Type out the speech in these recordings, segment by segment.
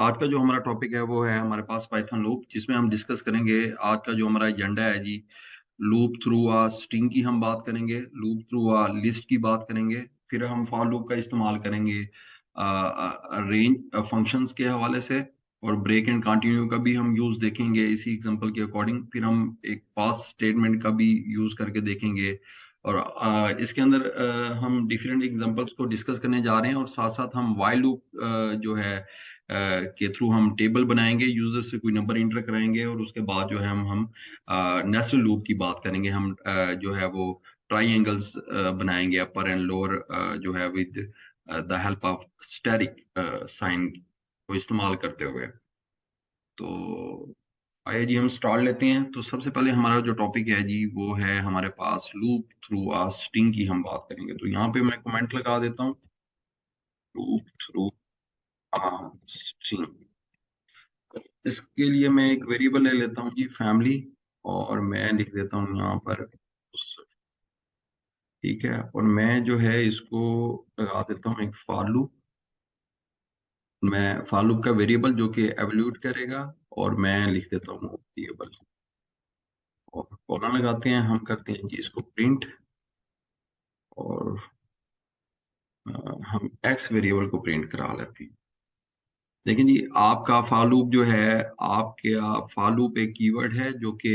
आज का जो हमारा टॉपिक है वो है हमारे पास पाइथन लूप, जिसमें हम डिस्कस करेंगे। आज का जो हमारा एजेंडा है जी, लूप थ्रू आ स्ट्रिंग की हम बात करेंगे, लूप थ्रू आ लिस्ट की बात करेंगे, फिर हम फॉर लूप का इस्तेमाल करेंगे रेंज फंक्शंस के हवाले से, और ब्रेक एंड कंटिन्यू का भी हम यूज देखेंगे इसी एग्जांपल के अकॉर्डिंग। फिर हम एक पास स्टेटमेंट का भी यूज करके देखेंगे, और इसके अंदर हम डिफरेंट एग्जांपल्स को डिस्कस करने जा रहे हैं, और साथ साथ हम वाइल लूप जो है के थ्रू हम टेबल बनाएंगे, यूजर से कोई नंबर इंटर कराएंगे, और उसके बाद जो है हम नेस्टेड लूप की बात करेंगे। हम जो है वो ट्राइंगल्स बनाएंगे अपर एंड लोअर, जो है with the help of static sign को इस्तेमाल करते हुए। तो आइए जी हम स्टार्ट लेते हैं। तो सबसे पहले हमारा जो टॉपिक है जी वो है हमारे पास लूप थ्रू आ स्ट्रिंग की हम बात करेंगे। तो यहाँ पे मैं कमेंट लगा देता हूँ, लूप थ्रू आ स्ट्रिंग। इसके लिए मैं एक वेरिएबल ले लेता हूँ जी, फैमिली, और मैं लिख देता हूँ यहाँ पर, ठीक है। और मैं जो है इसको लगा देता हूँ एक फॉर लूप। मैं फॉर लूप का वेरिएबल जो कि एवल्यूट करेगा, और मैं लिख देता हूँ वेरिएबल, और कॉलन लगाते हैं, हम करते हैं जी इसको प्रिंट, और हम एक्स वेरिएबल को प्रिंट करा लेते हैं। लेकिन जी आपका फॉर लूप जो है, आपके फॉर लूप एक कीवर्ड है जो कि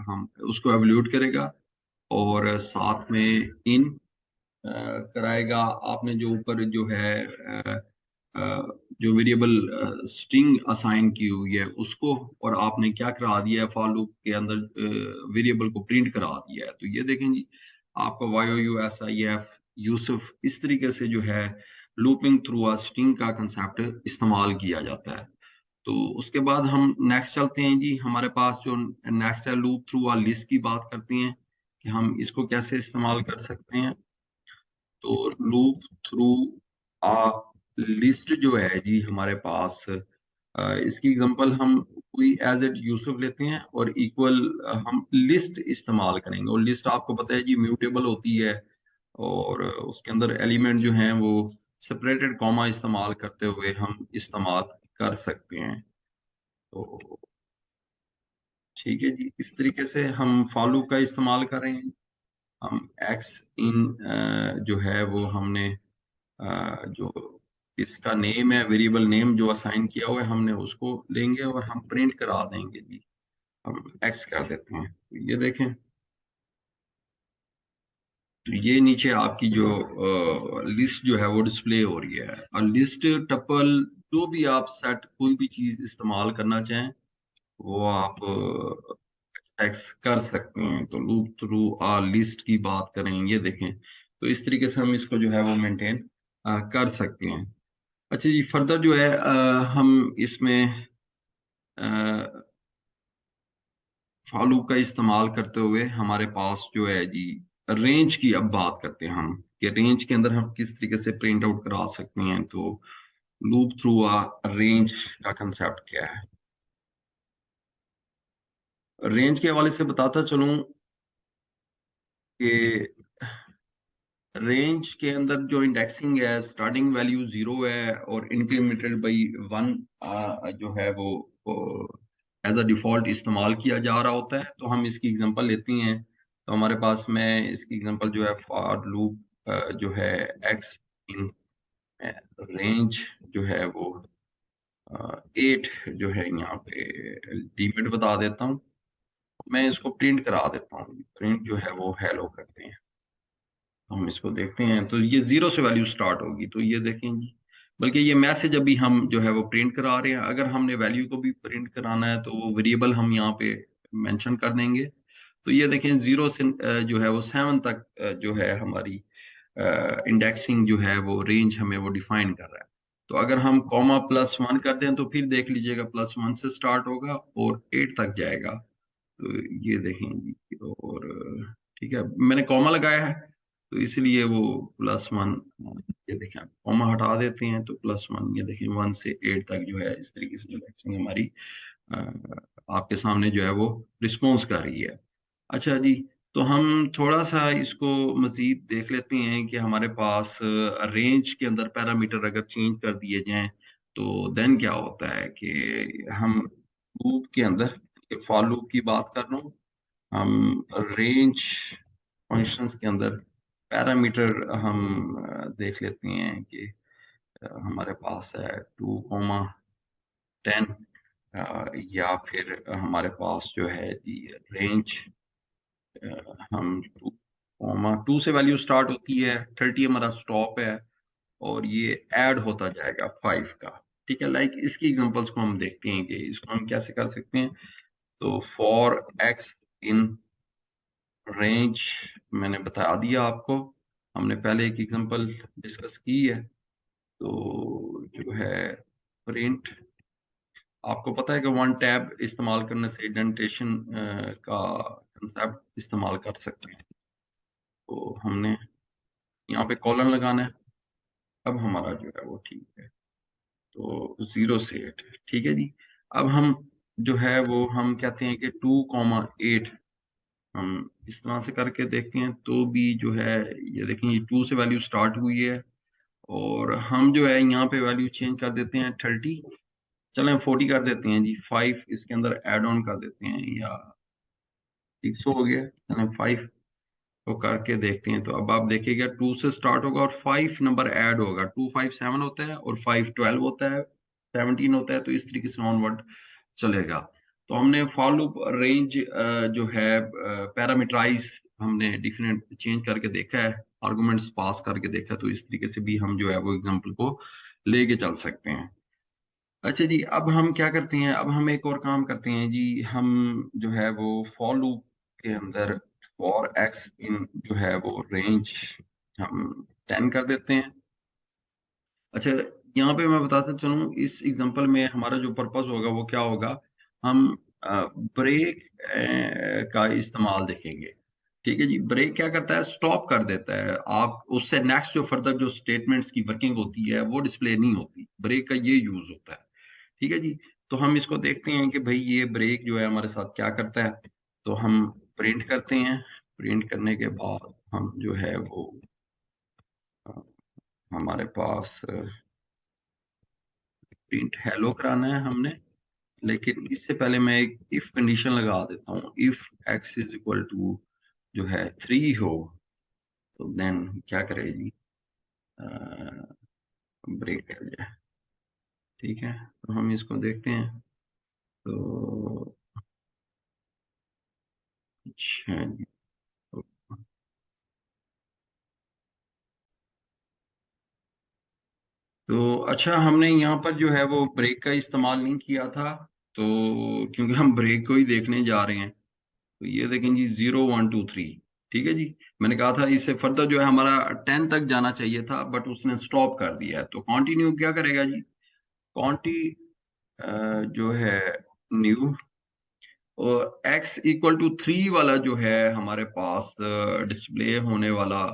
हम उसको एवल्यूट करेगा, और साथ में इन कराएगा। आपने जो ऊपर जो है जो वेरिएबल स्ट्रिंग असाइन की हुई है उसको, और आपने क्या करा दिया है, फॉर लूप के अंदर वेरिएबल को प्रिंट करा दिया है। तो ये देखें जी, आपका YOUSIF यूसुफ, इस तरीके से जो है लूपिंग थ्रू अ स्ट्रिंग का कंसेप्ट इस्तेमाल किया जाता है। तो उसके बाद हम नेक्स्ट चलते हैं जी, हमारे पास जो नेक्स्ट है लूप थ्रू अ लिस्ट की बात करते हैं कि हम इसको कैसे इस्तेमाल कर सकते हैं। तो लूप थ्रू आ लिस्ट जो है जी हमारे पास, इसकी एग्जांपल हम कोई एज इट यूसुफ लेते हैं, और इक्वल हम लिस्ट इस्तेमाल करेंगे। और लिस्ट आपको पता है जी म्यूटेबल होती है, और उसके अंदर एलिमेंट जो हैं वो सेपरेटेड कॉमा इस्तेमाल करते हुए हम इस्तेमाल कर सकते हैं। तो ठीक है जी, इस तरीके से हम फॉलो का इस्तेमाल कर रहे हैं। हम एक्स इन जो है वो हमने जो इसका नेम है, वेरिएबल नेम जो असाइन किया हुआ है, हमने उसको लेंगे और हम प्रिंट करा देंगे जी। हम एक्स कर देते हैं, तो ये देखें, तो ये नीचे आपकी जो लिस्ट जो है वो डिस्प्ले हो रही है। और लिस्ट, टपल, जो भी आप सेट कोई भी चीज इस्तेमाल करना चाहें वो आप एक्स कर सकते हैं। तो लूप थ्रू आ लिस्ट की बात करें, ये देखें, तो इस तरीके से हम इसको जो है वो मेंटेन कर सकते हैं। अच्छा जी, फर्दर जो है हम इसमें फॉर लूप का इस्तेमाल करते हुए हमारे पास जो है जी रेंज की अब बात करते हैं हम, कि रेंज के अंदर हम किस तरीके से प्रिंट आउट करा सकते हैं। तो लूप थ्रू आ रेंज का कंसेप्ट क्या है। रेंज के हवाले से बताता चलूं कि रेंज के अंदर जो इंडेक्सिंग है, स्टार्टिंग वैल्यू 0 है और इंक्रीमेंटेड बाई 1 जो है वो एज अ डिफॉल्ट इस्तेमाल किया जा रहा होता है। तो हम इसकी एग्जांपल लेते हैं। तो हमारे पास में इसकी एग्जांपल जो है फॉर लूप जो है एक्स इन रेंज जो है वो 8 जो है यहाँ पे लिमिट बता देता हूँ। मैं इसको प्रिंट करा देता हूँ, प्रिंट जो है वो हेलो करते हैं। हम इसको देखते हैं, तो ये 0 से वैल्यू स्टार्ट होगी। तो ये देखें जी, बल्कि ये मैसेज अभी हम जो है वो प्रिंट करा रहे हैं। अगर हमने वैल्यू को भी प्रिंट कराना है तो वो वेरिएबल हम यहाँ पे मेंशन कर देंगे। तो ये देखें 0 से जो है वो 7 तक जो है हमारी इंडेक्सिंग जो है वो रेंज हमें वो डिफाइन कर रहा है। तो अगर हम कॉमा +1 कर दें तो फिर देख लीजिएगा +1 से स्टार्ट होगा और 8 तक जाएगा। तो ये देखें जी, और ठीक है, मैंने कॉमा लगाया है तो इसलिए वो +1, ये देखें, कॉमा हटा देते हैं तो +1, ये देखें 1 से 8 तक जो है इस तरीके से जो वैक्सिंग हमारी अ, आपके सामने जो है वो रिस्पॉन्स कर रही है। अच्छा जी, तो हम थोड़ा सा इसको मजीद देख लेते हैं कि हमारे पास रेंज के अंदर पैरामीटर अगर चेंज कर दिए जाएं तो देन क्या होता है कि हम लूप के अंदर, फॉर लूप की बात कर रहा हूँ, हम रेंज फंक्शंस के अंदर पैरामीटर हम देख लेते हैं कि हमारे पास है 2,10, या फिर हमारे पास जो है जी रेंज, हम 2 से वैल्यू स्टार्ट होती है, 30 हमारा स्टॉप है, और ये ऐड होता जाएगा 5 का। ठीक है, लाइक इसकी एग्जांपल्स को हम देखते हैं कि इसको हम कैसे कर सकते हैं। तो फॉर एक्स इन रेंज मैंने बता दिया आपको, हमने पहले एक एग्जांपल डिस्कस की है। तो जो है प्रिंट, आपको पता है कि वन टैब इस्तेमाल करने से इंडेंटेशन का कंसेप्ट इस्तेमाल कर सकते हैं। तो हमने यहाँ पे कॉलन लगाना है, अब हमारा जो है वो ठीक है। तो 0 से 8, ठीक है जी। अब हम जो है वो हम कहते हैं कि 2,8 हम इस तरह से करके देखते हैं, तो भी जो है ये देखें, ये 2 से वैल्यू स्टार्ट हुई है, और हम जो है यहाँ पे वैल्यू चेंज कर देते हैं 30, चलें 40 कर देते हैं जी, 5 इसके अंदर एड ऑन कर देते हैं, या 600 हो गया, चलें 5 को करके देखते हैं। तो अब आप देखिएगा 2 से स्टार्ट होगा और 5 नंबर ऐड होगा, 2 5 7 होता है, और 5 12 होता है, 17 होता है, तो इस तरीके से ऑनवर्ड चलेगा। तो हमने फॉर लूप रेंज जो है पैरामीटराइज हमने डिफरेंट चेंज करके देखा है, आर्गुमेंट्स पास करके देखा है, तो इस तरीके से भी हम जो है वो एग्जांपल को लेके चल सकते हैं। अच्छा जी, अब हम क्या करते हैं, अब हम एक और काम करते हैं जी, हम जो है वो फॉर लूप के अंदर फॉर एक्स इन जो है वो रेंज हम 10 कर देते हैं। अच्छा, यहाँ पे मैं बताता चलूँ, इस एग्जांपल में हमारा जो पर्पस होगा वो क्या होगा, हम ब्रेक का इस्तेमाल देखेंगे। ठीक है जी, ब्रेक क्या करता है, स्टॉप कर देता है, आप उससे नेक्स्ट जो फर्दर जो स्टेटमेंट्स की वर्किंग होती है वो डिस्प्ले नहीं होती, ब्रेक का ये यूज होता है। ठीक है जी। तो हम इसको देखते हैं कि भाई ये ब्रेक जो है हमारे साथ क्या करता है। तो हम प्रिंट करते हैं, प्रिंट करने के बाद हम जो है वो अ, हमारे पास प्रिंट हेलो कराना है हमने, लेकिन इससे पहले मैं एक इफ कंडीशन लगा देता हूँ, if X is equal to जो है 3 हो, तो देन क्या करेगी, ब्रेक कर जाए। ठीक है, तो हम इसको देखते हैं। तो अच्छा जी, तो अच्छा, हमने यहाँ पर जो है वो ब्रेक का इस्तेमाल नहीं किया था, तो क्योंकि हम ब्रेक को ही देखने जा रहे हैं। तो ये देखें जी, 0 1 2 3, ठीक है जी। मैंने कहा था इससे फर्दर जो है हमारा 10 तक जाना चाहिए था, बट उसने स्टॉप कर दिया है, तो कंटिन्यू क्या करेगा जी, कॉन्टी जो है न्यू, और x इक्वल टू 3 वाला जो है हमारे पास डिस्प्ले होने वाला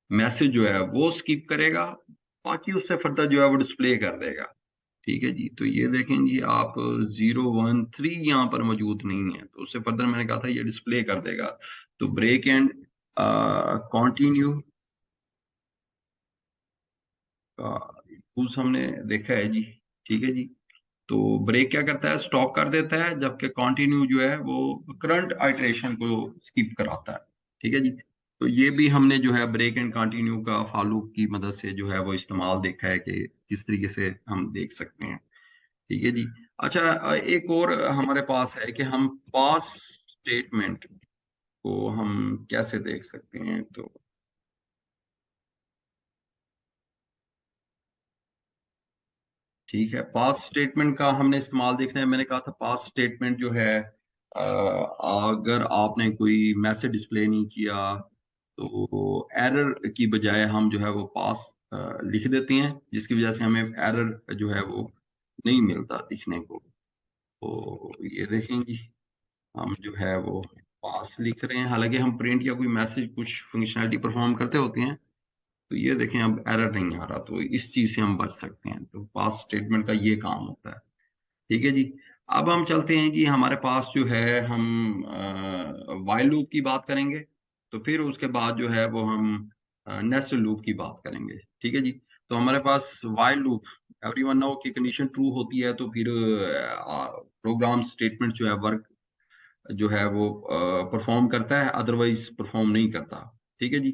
मैसेज जो है वो स्किप करेगा, बाकी उससे फर्दर जो है वो डिस्प्ले कर देगा। ठीक है जी, तो ये देखें जी, आप 0 1 3 यहाँ पर मौजूद नहीं है, तो उससे फर्दर मैंने कहा था ये डिस्प्ले कर देगा। तो ब्रेक एंड कंटिन्यू का यूज हमने देखा है जी। ठीक है जी, तो ब्रेक क्या करता है, स्टॉप कर देता है, जबकि कंटिन्यू जो है वो करंट आइटरेशन को स्किप कराता है। ठीक है जी, तो ये भी हमने जो है ब्रेक एंड कंटिन्यू का फॉलो की मदद से जो है वो इस्तेमाल देखा है कि किस तरीके से हम देख सकते हैं। ठीक है जी। अच्छा, एक और हमारे पास है कि हम पास स्टेटमेंट को हम कैसे देख सकते हैं। तो ठीक है, पास स्टेटमेंट का हमने इस्तेमाल देखना है। मैंने कहा था पास स्टेटमेंट जो है, अगर आपने कोई मैसेज डिस्प्ले नहीं किया, तो एरर की बजाय हम जो है वो पास लिख देते हैं, जिसकी वजह से हमें एरर जो है वो नहीं मिलता दिखने को। तो ये देखेंगे, हम जो है वो पास लिख रहे हैं, हालांकि हम प्रिंट या कोई मैसेज कुछ फंक्शनैलिटी परफॉर्म करते होते हैं। तो ये देखें, अब एरर नहीं आ रहा, तो इस चीज से हम बच सकते हैं। तो पास स्टेटमेंट का ये काम होता है। ठीक है जी। अब हम चलते हैं जी, हमारे पास जो है हम वाइल लूप की बात करेंगे, तो फिर उसके बाद जो है वो हम नेस्टेड लूप की बात करेंगे। ठीक है जी। तो हमारे पास वाइल लूप, एवरीवन नो कि कंडीशन ट्रू होती है तो फिर प्रोग्राम स्टेटमेंट जो है वर्क जो है वो परफॉर्म करता है, अदरवाइज परफॉर्म नहीं करता। ठीक है जी।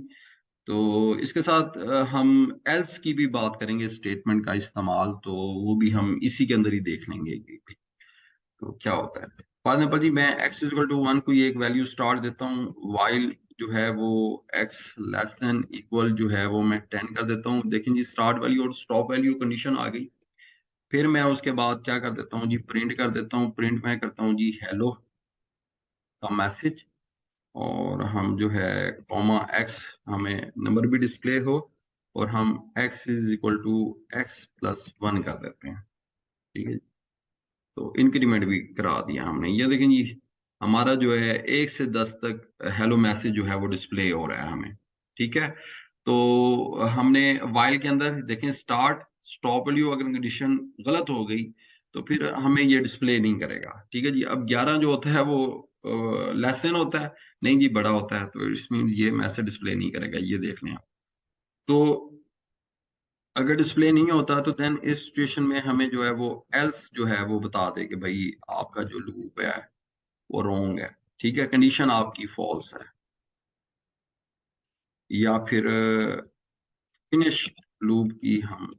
तो इसके साथ हम एल्स की भी बात करेंगे, स्टेटमेंट का इस्तेमाल, तो वो भी हम इसी के अंदर ही देख लेंगे कि तो क्या होता है। फॉर एग्जाम्पल जी, मैं x इक्वल टू 1 को ये एक वैल्यू स्टार देता हूँ, वाइल जो है वो x लेस देन इक्वल जो है वो मैं 10 कर देता हूँ। देखें जी, स्टार्ट वैल्यू और स्टॉप वैल्यू कंडीशन आ गई। फिर मैं उसके बाद क्या कर देता हूँ जी, प्रिंट कर देता हूँ। प्रिंट मैं करता हूँ जी हेलो का मैसेज, और हम जो है कॉमा x, हमें नंबर भी डिस्प्ले हो, और हम x is equal to x plus 1 कर देते हैं। ठीक है, तो इंक्रीमेंट भी करा दिया हमने। ये देखें जी, हमारा जो है 1 से 10 तक हेलो मैसेज जो है वो डिस्प्ले हो रहा है हमें। ठीक है, तो हमने वाइल के अंदर देखें स्टार्ट स्टॉप वैल्यू अगर कंडीशन गलत हो गई तो फिर हमें ये डिस्प्ले नहीं करेगा। ठीक है जी। अब 11 जो होता है वो लेस देन होता है, नहीं जी बड़ा होता है, तो इसमें ये मैसेज डिस्प्ले नहीं करेगा, ये देख लें आप। तो अगर डिस्प्ले नहीं होता तो देन इस सिचुएशन में हमें जो है वो एल्स जो है वो बता दे कि भाई आपका जो लूप है वो रॉन्ग है। ठीक है, कंडीशन आपकी फॉल्स है। या फिर फिनिश लूप की हम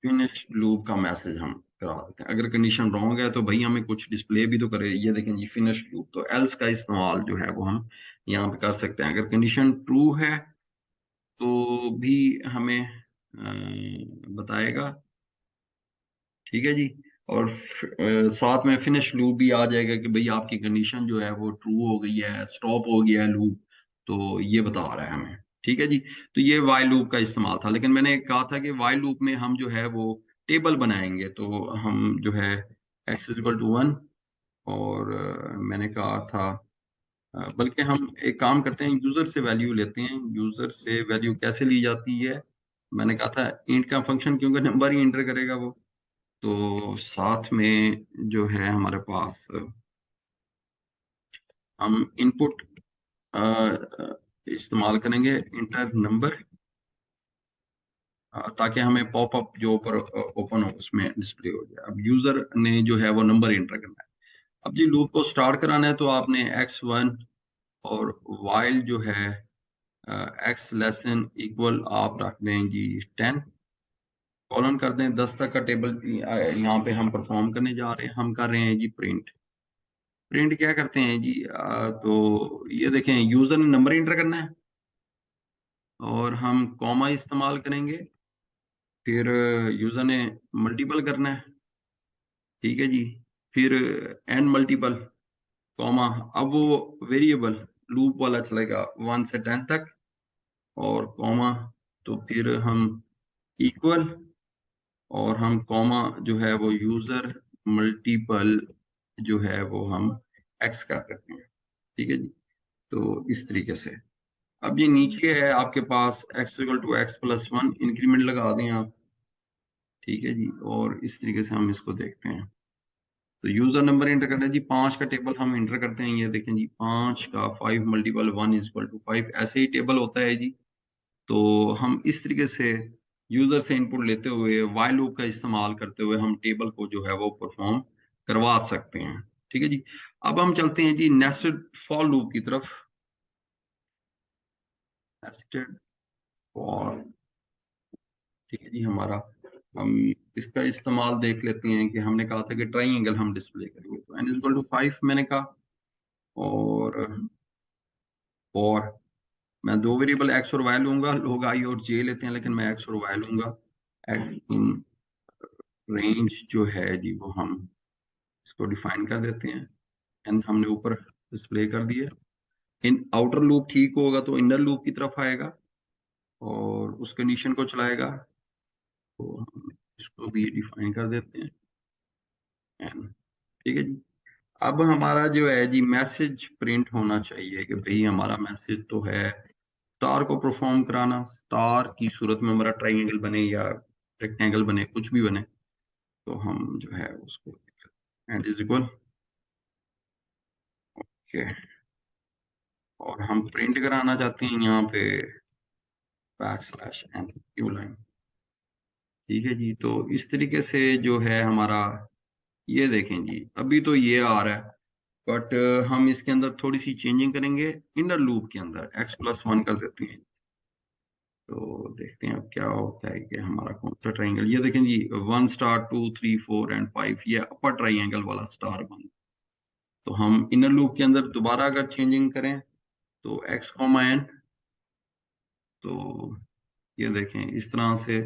फिनिश लूप का मैसेज हम करा देते हैं। अगर कंडीशन रॉन्ग है तो भाई हमें कुछ डिस्प्ले भी तो करे। ये देखें जी फिनिश लूप, तो एल्स का इस्तेमाल जो है वो हम यहाँ पे कर सकते हैं। अगर कंडीशन ट्रू है तो भी हमें बताएगा। ठीक है जी। और साथ में फिनिश लूप भी आ जाएगा कि भाई आपकी कंडीशन जो है वो ट्रू हो गई है, स्टॉप हो गया है लूप, तो ये बता रहा है हमें। ठीक है जी। तो ये वाइल लूप का इस्तेमाल था, लेकिन मैंने कहा था कि वाइल लूप में हम जो है वो टेबल बनाएंगे। तो हम जो है x इक्वल टू 1, और मैंने कहा था बल्कि हम एक काम करते हैं, यूजर से वैल्यू लेते हैं। यूजर से वैल्यू कैसे ली जाती है, मैंने कहा था इंट का फंक्शन, क्योंकि नंबर ही इंटर करेगा वो। तो साथ में जो है हमारे पास हम इनपुट इस्तेमाल करेंगे इंटर नंबर, ताकि हमें पॉपअप जो ऊपर ओपन हो उसमें डिस्प्ले हो जाए। अब यूजर ने जो है वो नंबर इंटर करना है। अब जी लूप को स्टार्ट कराना है तो आपने x1 और वाइल जो है x लेस देन इक्वल आप रख दें जी 10, कॉलन कर दें 10 तक का टेबल। यहाँ पे हम परफॉर्म करने जा रहे हैं, हम कर रहे हैं जी प्रिंट। प्रिंट क्या करते हैं जी, तो ये देखें यूजर ने नंबर इंटर करना है, और हम कॉमा इस्तेमाल करेंगे। फिर यूजर ने मल्टीपल करना है। ठीक है जी। फिर एन मल्टीपल कॉमा, अब वो वेरिएबल लूप वाला चलेगा 1 से 10 तक, और कॉमा, तो फिर हम इक्वल, और हम कॉमा जो है वो यूजर मल्टीपल जो है वो हम एक्स कर देते हैं। ठीक है जी। तो इस तरीके से अब ये नीचे है आपके पास x equal to X plus 1, increment लगा दें आप। ठीक है जी। और इस तरीके से हम इसको देखते हैं। तो यूजर नंबर इंटर करना है जी, 5 का टेबल हम इंटर करते हैं। ये देखें जी 5 का 5 मल्टीपल 1 इज इक्वल टू 5, ऐसे ही टेबल होता है जी। तो हम इस तरीके से यूजर से इनपुट लेते हुए वाइल लूप का इस्तेमाल करते हुए हम टेबल को जो है वो परफॉर्म करवा सकते हैं। ठीक है जी। अब हम चलते हैं जी नेस्टेड फॉर लूप की तरफ। नेस्टेड फॉर, ठीक है जी, हमारा हम इसका इस्तेमाल देख लेते हैं कि हमने कहा था कि ट्राइंगल हम डिस्प्ले करेंगे। तो n इक्वल टू 5 मैंने कहा, और मैं दो वेरिएबल x और y लूंगा। लोग i और j लेते हैं, लेकिन मैं x और y लूंगा। एट इन रेंज जो है जी वो हम इसको डिफाइन कर देते हैं, एंड हमने ऊपर डिस्प्ले कर दिए। इन आउटर लूप ठीक होगा तो इनर लूप की तरफ आएगा और उस कंडीशन को चलाएगा। तो हम इसको भी डिफाइन कर देते हैं एंड। ठीक है जी। अब हमारा जो है जी मैसेज प्रिंट होना चाहिए कि भाई हमारा मैसेज तो है स्टार को परफॉर्म कराना। स्टार की सूरत में हमारा ट्राइंगल बने या रेक्टेंगल बने, कुछ भी बने, तो हम जो है उसको एंड इज इक्वल के, और हम प्रिंट कराना चाहते हैं यहाँ पे \n क्यू लाइन। ठीक है जी, तो इस तरीके से जो है हमारा, ये देखें जी, अभी तो ये आ रहा है, बट हम इसके अंदर थोड़ी सी चेंजिंग करेंगे। इनर लूप के अंदर x+1 कर देते हैं। तो देखते हैं अब क्या होता है कि हमारा कौन सा ट्राइंगल, ये देखें जी, 1 स्टार 2 3 4 एंड 5, ये अपर ट्राइंगल वाला स्टार 1। तो हम इनर लूप के अंदर दोबारा अगर चेंजिंग करें तो x, तो ये देखें इस तरह से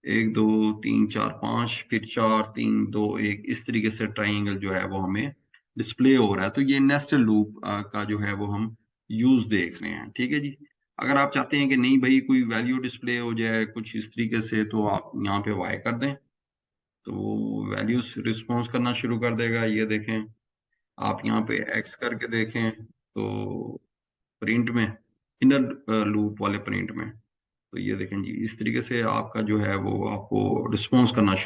1 2 3 4 5, फिर 4 3 2 1, इस तरीके से ट्राइंगल जो है वो हमें डिस्प्ले हो रहा है। तो ये नेस्टेड लूप का जो है वो हम यूज देख रहे हैं। ठीक है जी, अगर आप चाहते हैं कि नहीं भाई कोई वैल्यू डिस्प्ले हो जाए कुछ इस तरीके से, तो आप यहाँ पे वाई कर दें, तो वैल्यूज रिस्पॉन्स करना शुरू कर देगा। ये देखें, आप यहाँ पे एक्स करके देखें तो प्रिंट में, इनर लूप वाले प्रिंट में, तो ये देखें जी, इस तरीके से आपका जो है वो आपको रिस्पॉन्स करना शुरू